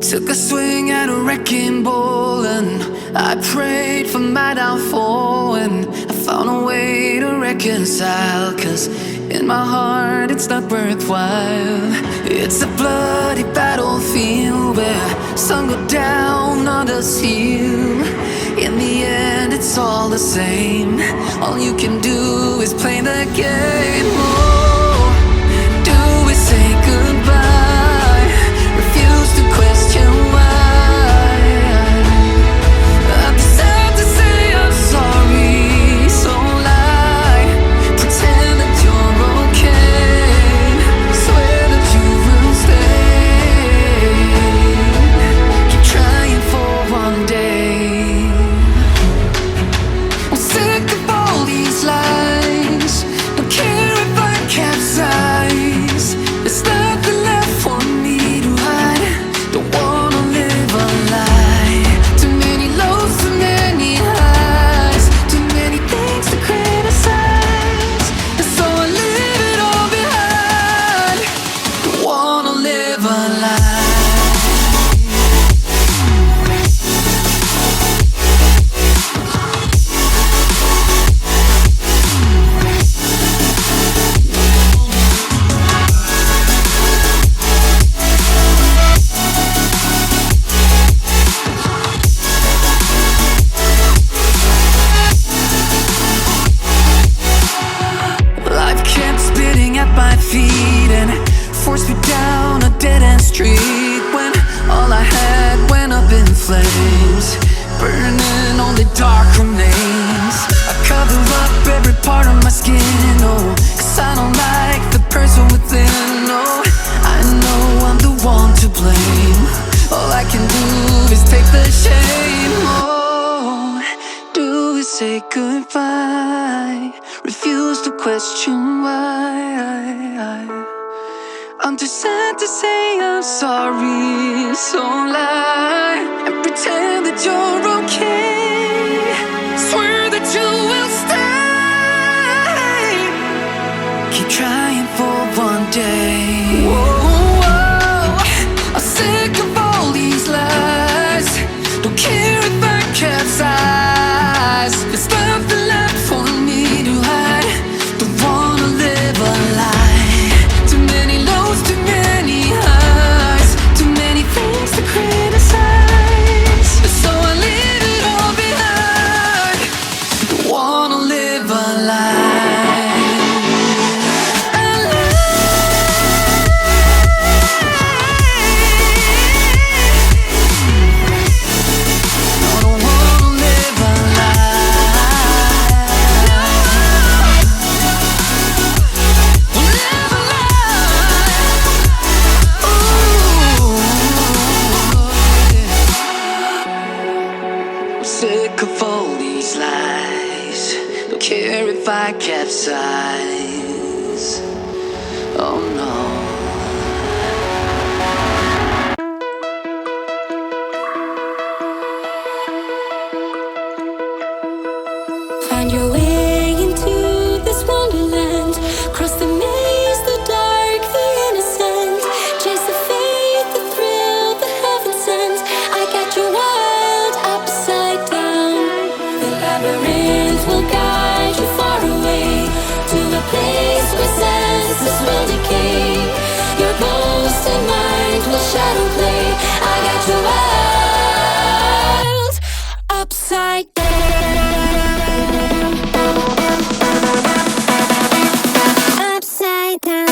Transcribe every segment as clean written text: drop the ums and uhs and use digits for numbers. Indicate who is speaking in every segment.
Speaker 1: Took a swing at a wrecking ball and I prayed for my downfall, and I found a way to reconcile, 'cause in my heart it's not worthwhile. It's a bloody battlefield where some go down, others heal. In the end it's all the same. All you can do is play the game. Oh, do we say goodbye? Refuse to question why. I'd be sad to say I'm sorry, so lie. Pretend that you're okay. Swear that you will stay. Keep trying for one day. I'm sick of all these lies. Don't care if I capsize. There's nothing left for me to hide. Don't wanna live a lie. Too many lows, too many highs. Too many things to criticize. And so I leave it all behind. Don't wanna live a lie. Life kept spitting at my feet and forced me down a dead-end street, when all I had went up in flames, burning only dark remains. I cover up every part of my skin, oh, 'cause I don't like the person within. Oh, I know I'm the one to blame. All I can do is take the shame. Oh, do we say goodbye? Refuse to question why. I'm too sad to say I'm sorry, so lie and pretend that you're okay. Swear that you will stay. Keep trying for one day. Whoa, I'm sick of all these lies. Don't care if I capsize. There's nothing left for me to hide. Don't wanna live a lie. Too many lows, too many highs. Too many things to criticize. So I leave it all behind. Don't wanna live a lie. A lie. No, don't wanna live a lie. Live a lie. Ooh, yeah. I'm sick of all these lies. Don't care if I capsize. Oh no.
Speaker 2: Find your way into this wonderland. Cross the maze, the dark, the innocent. Chase the faith, the thrill, the heaven sent. I got you wild, upside down. The labyrinth will guide you far away to a place where senses will decay. Your ghost and mind will shadow play. I got you wild, upside down. Upside down.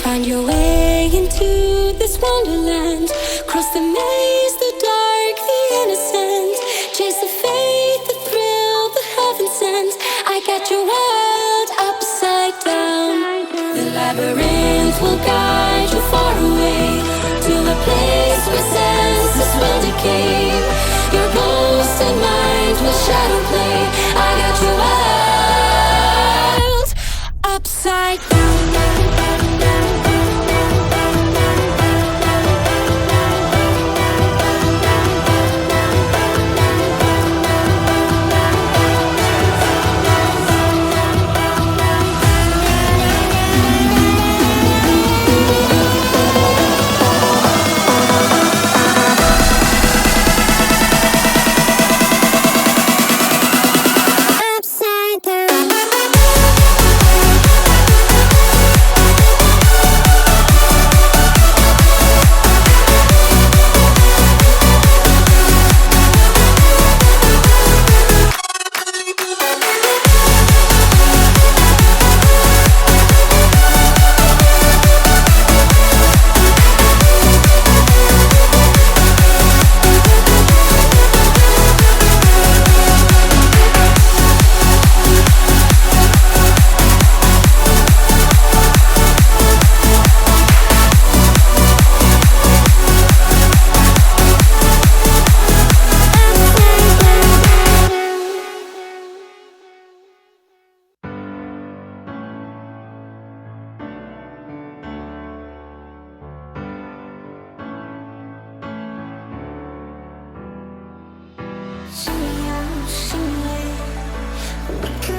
Speaker 2: Find your way into this wonderland. Cross the maze, the dark, the innocent. Chase the faith, came. Your ghost and mind will shadow play. I got you wild upside down. We could